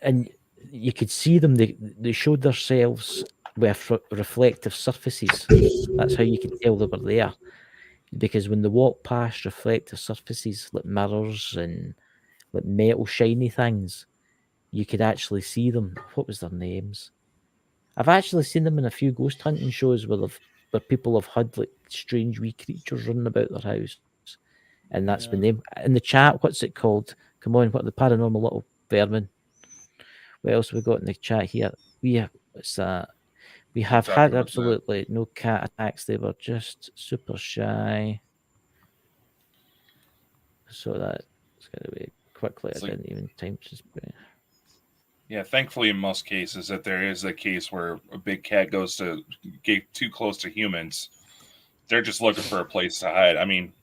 And you could see them. They showed themselves with reflective surfaces. That's how you could tell they were there. Because when they walk past reflective surfaces like mirrors and like metal shiny things, you could actually see them. What was their names? I've actually seen them in a few ghost hunting shows where people have had like strange wee creatures running about their house. And that's been them. In the chat, what's it called? Come on, what the paranormal little vermin? What else have we got in the chat here? We have had absolutely no cat attacks. They were just super shy. So that's going to be quickly. I didn't even time to spray. Yeah, thankfully, in most cases, that there is a case where a big cat goes to get too close to humans. They're just looking for a place to hide. I mean,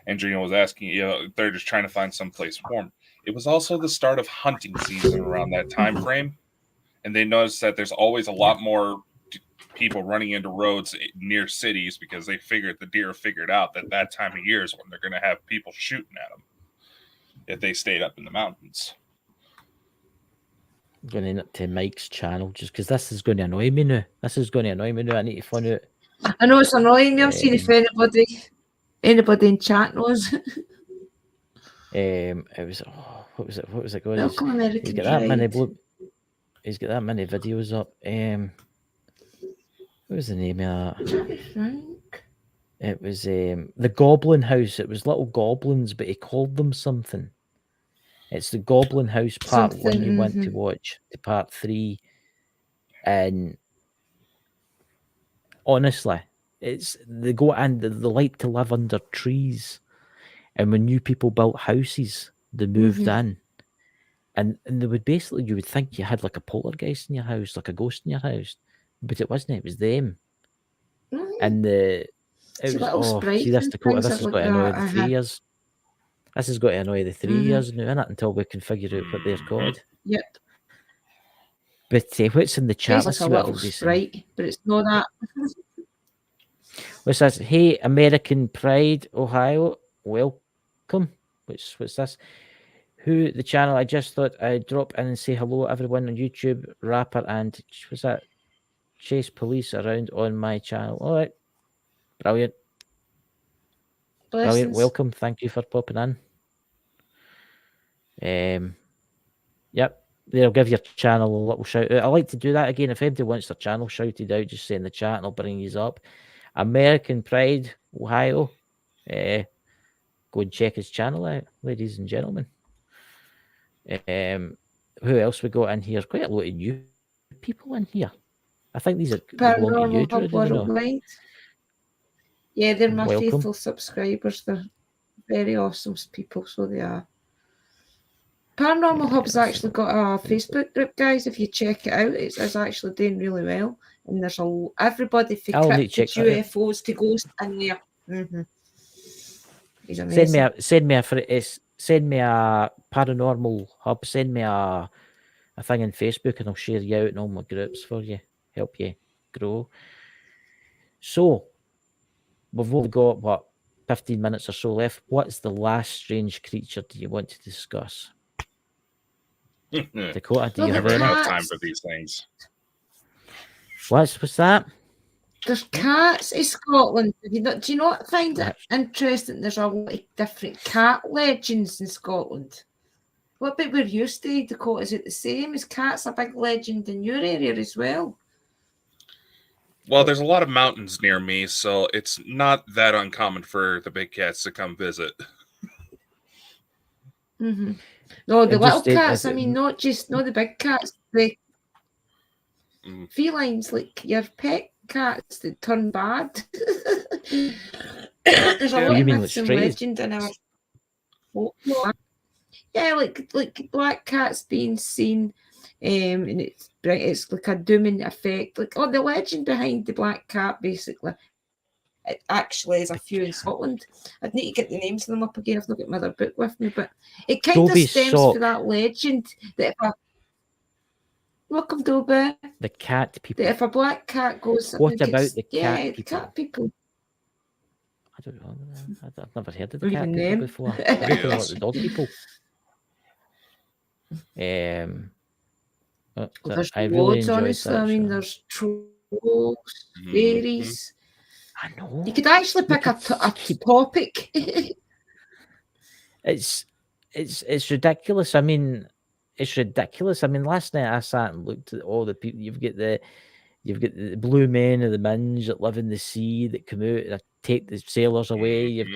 Andrina was asking, they're just trying to find some place warm. It was also the start of hunting season around that time frame, and they noticed that there's always a lot more people running into roads near cities because the deer figured out that time of year is when they're going to have people shooting at them if they stayed up in the mountains. I'm going in to Mike's channel just because this is going to annoy me now. I need to find out. I know it's annoying me. I'm seeing if anybody in chat knows. It was what was it? What was it called? Welcome, American He's got that many Pride. He's got that many videos up. What was the name of that? Let me think. It was the Goblin House. It was little goblins, but he called them something. It's the Goblin House part 1 Something, you went to watch, to part 3. And honestly, it's they go and they like to live under trees. And when new people built houses, they moved in. And they would basically, you would think you had like a poltergeist in your house, like a ghost in your house. But it wasn't, it was them. And it See, was, little sprites see this and Dakota, things this has like got to annoy that. the 3 years. This has got to annoy the 3 years now, innit? Until we can figure out what they're called. Yep. But what's in the chat? It's Let's like see a what little everybody's saying. sprite, but it's not that. What's this? Hey, American Pride, Ohio, welcome. What's this? Who the channel? I just thought I'd drop in and say hello, everyone on YouTube, rapper, and what's that? Chase police around on my channel. All right, brilliant, brilliant. Blessings. Welcome. Thank you for popping in. Yep. They'll give your channel a little shout out. I like to do that again. If anybody wants their channel shouted out, just say in the chat and I'll bring you up. American Pride, Ohio. Go and check his channel out, ladies and gentlemen. Who else we got in here? Quite a lot of new people in here. I think these are they belong to you, Paranormal Drew, Hub do you know? Worldwide. Yeah, they're my Welcome. faithful subscribers. They're very awesome people, so they are. Paranormal Hub's actually got a Facebook group, guys. If you check it out, it's actually doing really well. And there's everybody from I'll need to cryptids, check that out. UFOs to ghosts in there. He's amazing. Send me a Paranormal Hub. Send me a thing on Facebook, and I'll share you out in all my groups for you. Help you grow. So we've only got what 15 minutes or so left. What's the last strange creature do you want to discuss? Dakota, do you have Never any? enough time for these things. What's that? There's cats in Scotland. Do you not find it interesting? There's a lot of different cat legends in Scotland. What about where you stay, Dakota? Is it the same? Is cats a big legend in your area as well? Well, there's a lot of mountains near me, so it's not that uncommon for the big cats to come visit. No, the little cats. I mean, not the big cats. The felines, like your pet cats that turn bad. There's a lot of myths and legend in our folklore. Yeah, like black cats being seen, and it's like a dooming effect. Like the legend behind the black cat, basically. It actually is a few in Scotland. I'd need to get the names of them up again. I've not got my other book with me, but it kind of stems from that legend that welcome, Dobie. The cat people. That if a black cat goes, what about the cat people? The cat people. I don't know. I've never heard of the cat people before. I don't know what the dog people. There's I really loads, honestly. I mean, there's trolls, fairies. I know. You could actually pick a topic. It's ridiculous. I mean, it's ridiculous. I mean, last night I sat and looked at all the people. You've got the blue men of the Minge that live in the sea that come out and take the sailors away. You've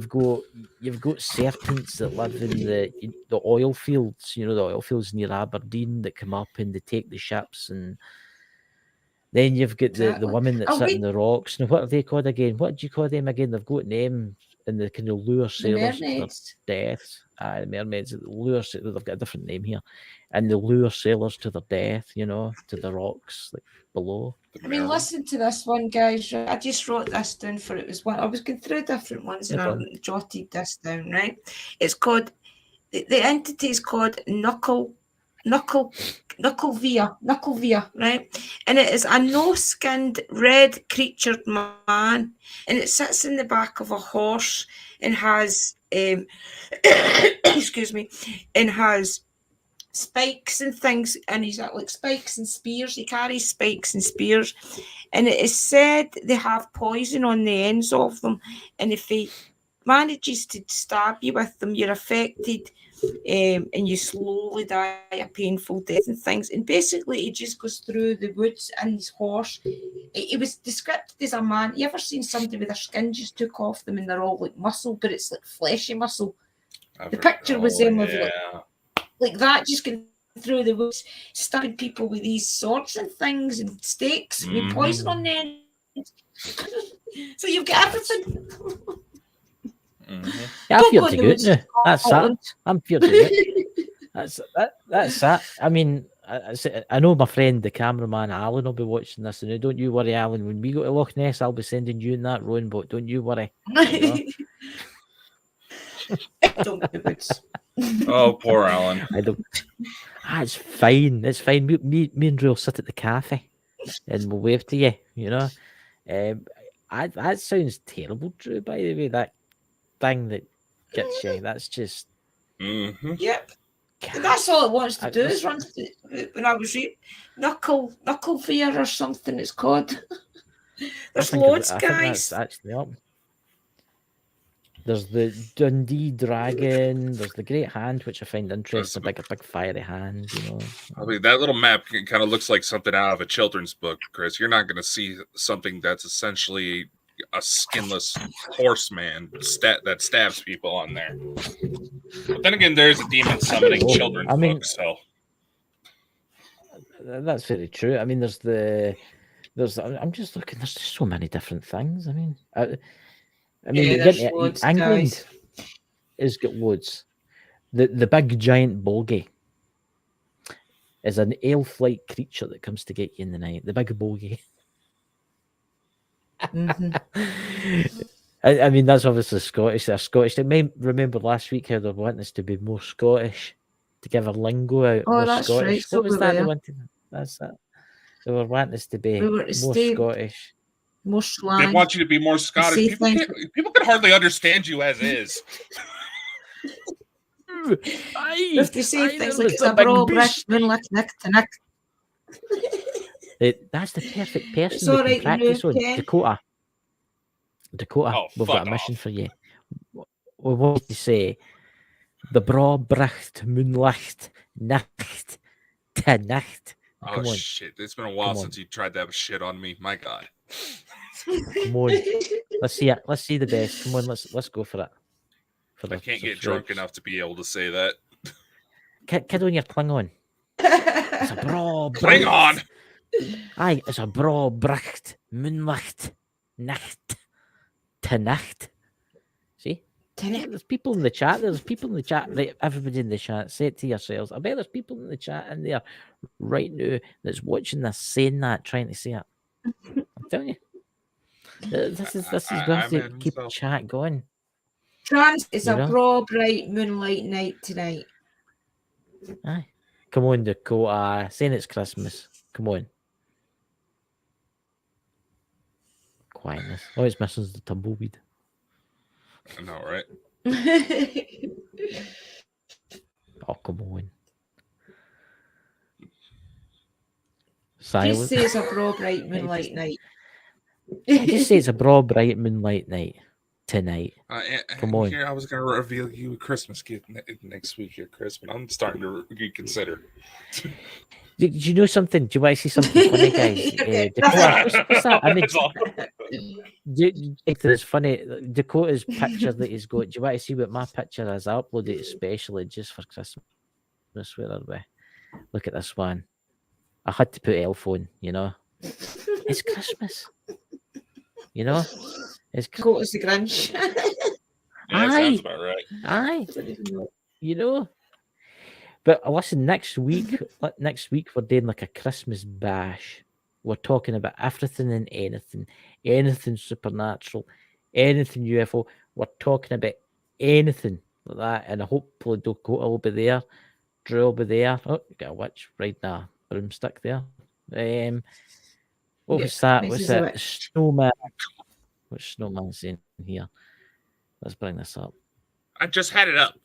got you've got serpents that live in the oil fields. You know, the oil fields near Aberdeen that come up and they take the ships. And then you've got the women that sit in the rocks. Now, what are they called again? What do you call them again? They've got names and they kind of lure sailors to their death. The mermaids, lure sailors. They've got a different name here, and they lure sailors to their death. You know, to the rocks like below. I mean, listen to this one, guys. I just wrote this down for it was one. I was going through different ones and I jotted this down. Right, it's called the entity is called Knucklevia, right? And it is a no-skinned, red-creatured man, and it sits in the back of a horse and has, excuse me, and has spikes and things, and he's got like spikes and spears. He carries spikes and spears, and it is said they have poison on the ends of them, and if he manages to stab you with them, you're affected, and you slowly die a painful death and things. And basically, he just goes through the woods and his horse. He was described as a man. You ever seen somebody with their skin just took off them and they're all like muscle, but it's like fleshy muscle? The picture was him of like that, just going through the woods, stabbing people with these swords and things and stakes with poison on them. So you've got everything. Yeah, I Don't fear go to in the go. woods No, of that's that. Scotland. I'm fear to go. That's that. I mean, I know my friend, the cameraman Alan, will be watching this, and don't you worry, Alan. When we go to Loch Ness, I'll be sending you in that rowing boat. Don't you worry. You Don't go in the woods. Oh, poor Alan. I don't. It's fine. It's fine. Me and Drew will sit at the cafe, and we'll wave to you. You know, that sounds terrible, Drew. By the way, that thing that gets you. That's just. Yep. And that's all it wants to do is run. When I was knuckle fear or something, it's called. There's loads, I think guys. that's actually up. There's the Dundee Dragon. There's the Great Hand, which I find interesting. A big fiery hand, you know. I mean, that little map kind of looks like something out of a children's book, Chris. You're not going to see something that's essentially a skinless horseman that stabs people on there. But then again, there's a demon summoning children's book, so that's very true. I mean, I'm just looking. There's just so many different things. I mean, there's loads, England guys. has got loads. The big giant bogey is an elf-like creature that comes to get you in the night. The big bogey. I mean, that's obviously Scottish. They're Scottish. I may remember last week how they wanted us to be more Scottish, to give our lingo out. Oh, more that's Scottish. right. What was that? They wanted. That's that. They were wanting us to be more Scottish. More slang. They want you to be more Scottish. People can hardly understand you as is. If they say things like it's a bro, brick, moonlight, neck to neck. That's the perfect person It's all we right, can practice on. Ken. Dakota, we've got a mission for you. We want to say the bra, bricht, moonlight, nacht, to nacht. Oh, shit. It's been a while since you tried that shit on me. My God. Come on. Let's see it. Let's see the best. Come on, let's go for it. I can't get drunk enough to be able to say that. Kid on your Klingon. It's a bra, Klingon! Aye, it's a bra, bricht, moonlight, nacht, to nacht. See? There's people in the chat. Right, everybody in the chat, say it to yourselves. I bet there's people in the chat in there right now that's watching this, saying that, trying to say it. I'm telling you. This is we have to keep chat going. Trans is a broad, bright moonlight night tonight. Aye. Come on, Dakota. Saying it's Christmas. Come on. Quietness. All it's missing is the tumbleweed. I know, right? Oh, come on. Silence. Just say it's a broad, bright moonlight night. Just say it's a broad, bright moonlight night tonight. Come on. Here, I was going to reveal you a Christmas gift next week here, Chris, but I'm starting to reconsider. Did you know something? Do you want to see something funny, guys? Dakota, what's that image? It's funny. Dakota's picture that he's got. Do you want to see what my picture is? I uploaded it especially just for Christmas. Where are we? Look at this one. I had to put elf on, you know. It's Christmas. You know? It's Dakota's the Grinch. Yeah, sounds about right. Aye. You know? But listen, next week we're doing like a Christmas bash. We're talking about everything and anything supernatural, anything UFO. We're talking about anything like that, and hopefully Dakota will be there, Drew will be there. Oh, you got a witch right now, broomstick there. What was that? What's that? Snowman. What's Snowman saying here? Let's bring this up. I just had it up.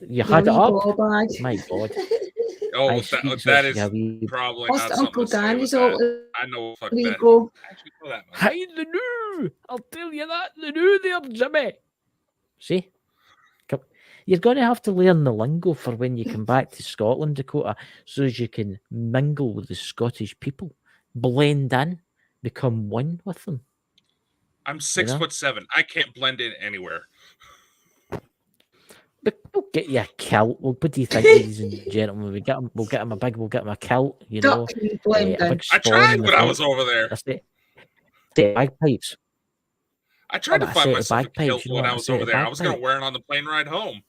You had The it wee up. ball bag. My God. Oh, that is Yeah, we. probably Plus not the something Uncle to say Dan with is all. that. I know fuck There you that. go. I actually know that much. Hi, the new. I'll tell you that the new there, Jimmy. See, you're going to have to learn the lingo for when you come back to Scotland, Dakota, so as you can mingle with the Scottish people, blend in, become one with them. I'm 6'7". I can't blend in anywhere. But we'll get you a kilt. Well, what do you think, ladies and gentlemen? We'll get him a kilt, you know, Duck and a blend in. big I spawn tried in the when I front. was over there. A set of bagpipes. I tried to About a find set of myself a bagpipes, kilt you know, when a I was set over of there. I was going to bagpipes. wear it on the plane ride home.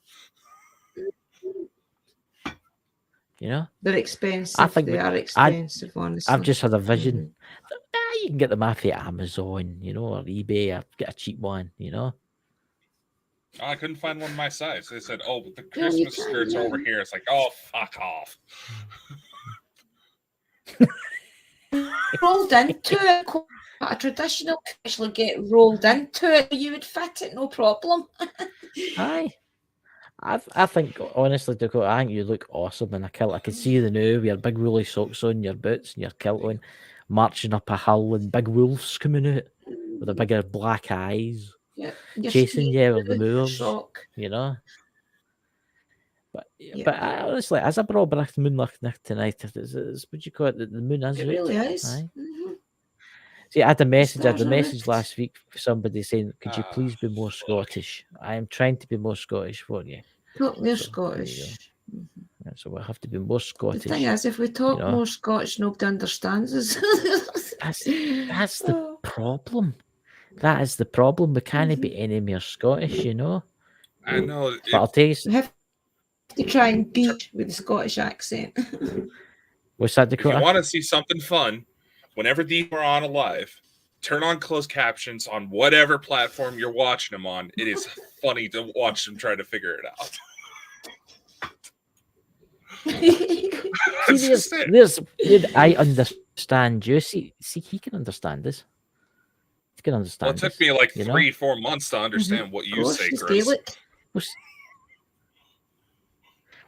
They're You know, I expensive. think They are expensive, honestly. I've just had a vision. Mhm. You can get them off at Amazon, you know, or eBay. Get a cheap one, you know. I couldn't find one my size. They said, "Oh, but the Yeah, you Christmas can, skirts yeah. are over here." It's like, "Oh, fuck off." Rolled into it. A traditional could actually get rolled into it. You would fit it, no problem. Aye. I think, honestly, Dakota, I think you look awesome in a kilt. I can see you now with your big woolly socks on, your boots and your kilt on, marching up a hill and big wolves coming out with the bigger black eyes, Yeah, your chasing you with the skate, moors, shock. you know. But Yeah. but honestly, as a broad moonlight night tonight, it's what you call it, the moon is It out. really is. Aye. Mhm. See, I had a message stars are out. last week for somebody saying, could you please be more Scottish? I am trying to be more Scottish for you. Talk more So, there you go. Scottish. Mhm. So we'll have to be more The Scottish. thing is, if we talk know. more Scottish, nobody understands us. That's the problem. That is the problem. We can't be any more Scottish, you know. I know. But I'll tell you, We have to try and beat with the Scottish accent. what's that, If you Dakota? want to see something fun, whenever these are on live, turn on closed captions on whatever platform you're watching them on. It is funny to watch them try to figure it out. I understand you. See, he can understand this. He can understand. Well, it took me like you know? 3-4 months to understand what you say, it's Chris. Gaelic.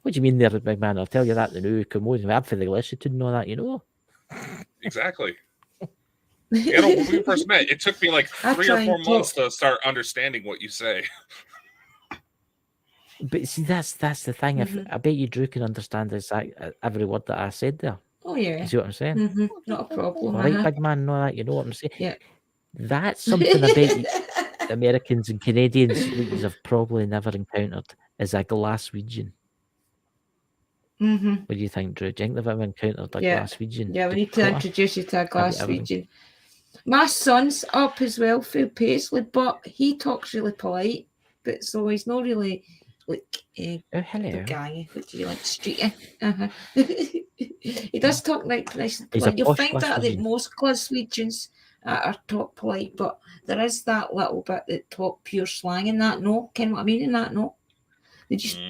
What do you mean there, big man? I'll tell you that now. Come on, I'm for the Gillespie to know that, you know. Exactly. You know, when we first met, it took me like 3 or 4 months to start understanding what you say. But see, that's the thing. If I bet you Drew can understand every word that I said there. Oh yeah. You see what I'm saying? Not a problem. All right, big man, know that. You know what I'm saying? Yeah. That's something I bet you Americans and Canadians have probably never encountered is a Glaswegian. What do you think, Drew? Do you think they've ever encountered a Glaswegian? Yeah, we need to introduce you to a Glaswegian. My son's up as well for Paisley, but he talks really polite. But so he's not really like oh, hello. Guy, what do you like, streety? He does talk nice and He's a polite. You'll posh find that Glaswegian. most Glaswegians are talk polite, but there is that little bit that talk pure slang in that. No, ken what I mean in that? No, they just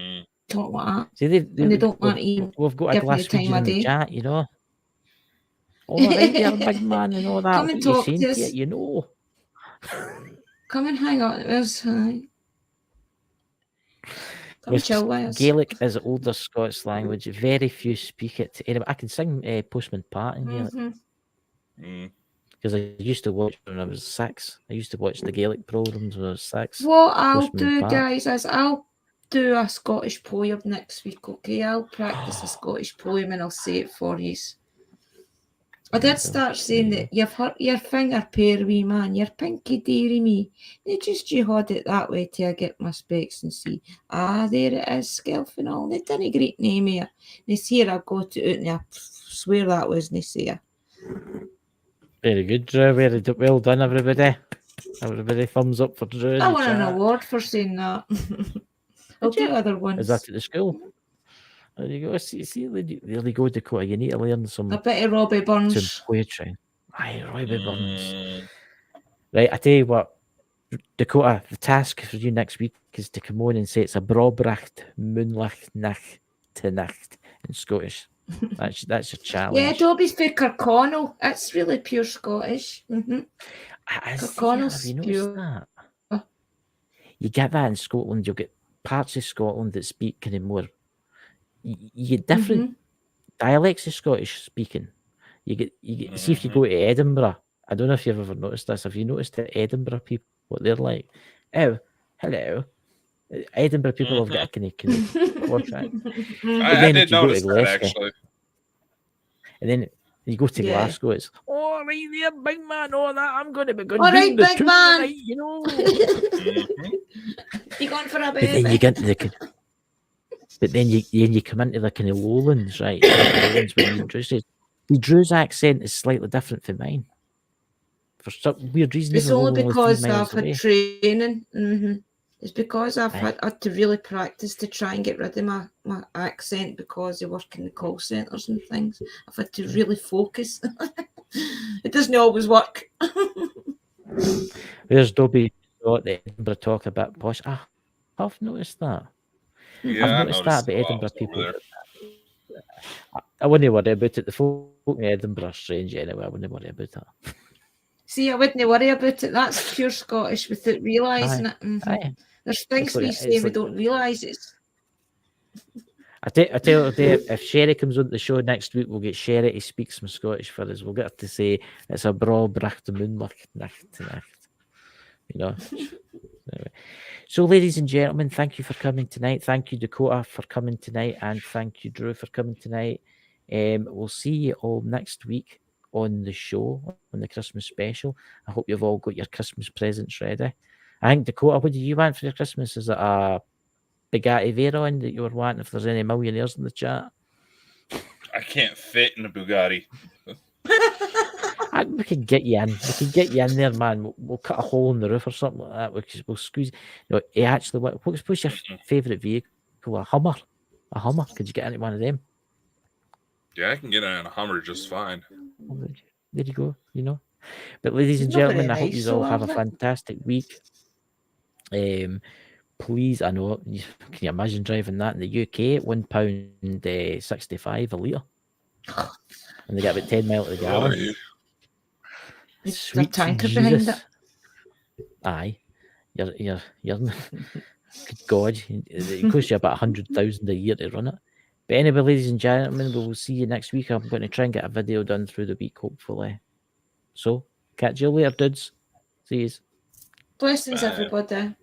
talk like that. See, they don't want to even we've got a give me the time Glaswegian of in the day. chat, you know. All right, there, big man, and all that. Come and what talk you saying to to us. it, you know. Come and hang out with us. Come and chill with us. Gaelic is an older Scots language. Very few speak it. Anyway, I can sing Postman Pat in Gaelic. Because I used to watch when I was 6. I used to watch the Gaelic programs when I was 6. What I'll Postman do, Pat. guys, is I'll do a Scottish poem next week, okay? I'll practice a Scottish poem and I'll say it for you. I did start saying that you've hurt your finger, pair wee man, your pinky dearie me. They just you hold it that way till I get my specs and see. Ah, there it is, Skelf and all. They didn't great name here. They see I go to it and I swear that wasn't say. Very good, Drew. Very well done, everybody. Everybody, thumbs up for Drew. I won an award for saying that. I'll do other ones. Is that at the school? There you go. See, there you go, Dakota. You need to learn some bit of Robbie Burns. poetry. Aye, Robbie Burns. Right, I tell you what, Dakota, the task for you next week is to come on and say it's a Brobracht Moonlicht Nacht to Nacht in Scottish. That's your challenge. Yeah, Dobby's for Kirkconnell. It's really pure Scottish. Kirkconnell's Have you noticed that? You get that in Scotland, you'll get parts of Scotland that speak kind of more. You get different dialects of Scottish speaking. You get see if you go to Edinburgh. I don't know if you've ever noticed this. Have you noticed that Edinburgh people, what they're like? Oh, hello. Edinburgh people have got a kind of posh accent. I did notice that, actually. And then you go to Yeah. Glasgow, it's all right there, big man, all that. I'm going to be going All right, down the big tube man. tonight, you know. You going for a But then baby? you get into the but then you come into the kind of lowlands, right? Lowlands when you Drew says the Drew's accent is slightly different from mine. For some weird reason, It's even though only we're because 3 miles I've had away. training. It's because I've Aye. had to really practice to try and get rid of my accent because I work in the call centres and things. I've had to really focus. It doesn't always work. There's Dobby got the Edinburgh talk a bit posh. I've noticed that. Yeah, I've I noticed that about it while I Edinburgh was over people. there. I wouldn't worry about it. The folk in Edinburgh are strange anyway. I wouldn't worry about that. See, I wouldn't worry about it. That's pure Scottish without realising it. Aye. There's things like- we it's say we like- don't realise. It's I tell you, Dave, if Sherry comes on the show next week, we'll get Sherry to speak some Scottish for us. We'll get her to say it's a bra bracht the moonlight nacht. You know. Anyway. So, ladies and gentlemen, thank you for coming tonight. Thank you, Dakota, for coming tonight, and thank you, Drew, for coming tonight. We'll see you all next week on the show, on the Christmas special. I hope you've all got your Christmas presents ready. I think, Dakota, what do you want for your Christmas? Is it a Bugatti Veyron that you were wanting? If there's any millionaires in the chat, I can't fit in a Bugatti. we can get you in. We can get you in there, man. We'll cut a hole in the roof or something like that. We'll squeeze. You know, actually, what's your favourite vehicle? A Hummer. A Hummer. Could you get into one of them? Yeah, I can get in a Hummer just fine. There you go. You know. But ladies and Not very gentlemen, I hope nice, you all so have a lovely. fantastic week. Please, I know. Can you imagine driving that in the UK at £1.65 a litre, and they get about 10 miles to the gallon? Really? It's a Sweet tanker behind Jesus. it. Aye, you're good God, it costs you about 100,000 a year to run it. But anyway, ladies and gentlemen, we will see you next week. I'm going to try and get a video done through the week, hopefully. So, catch you later, dudes. See you. Blessings, Bye. everybody.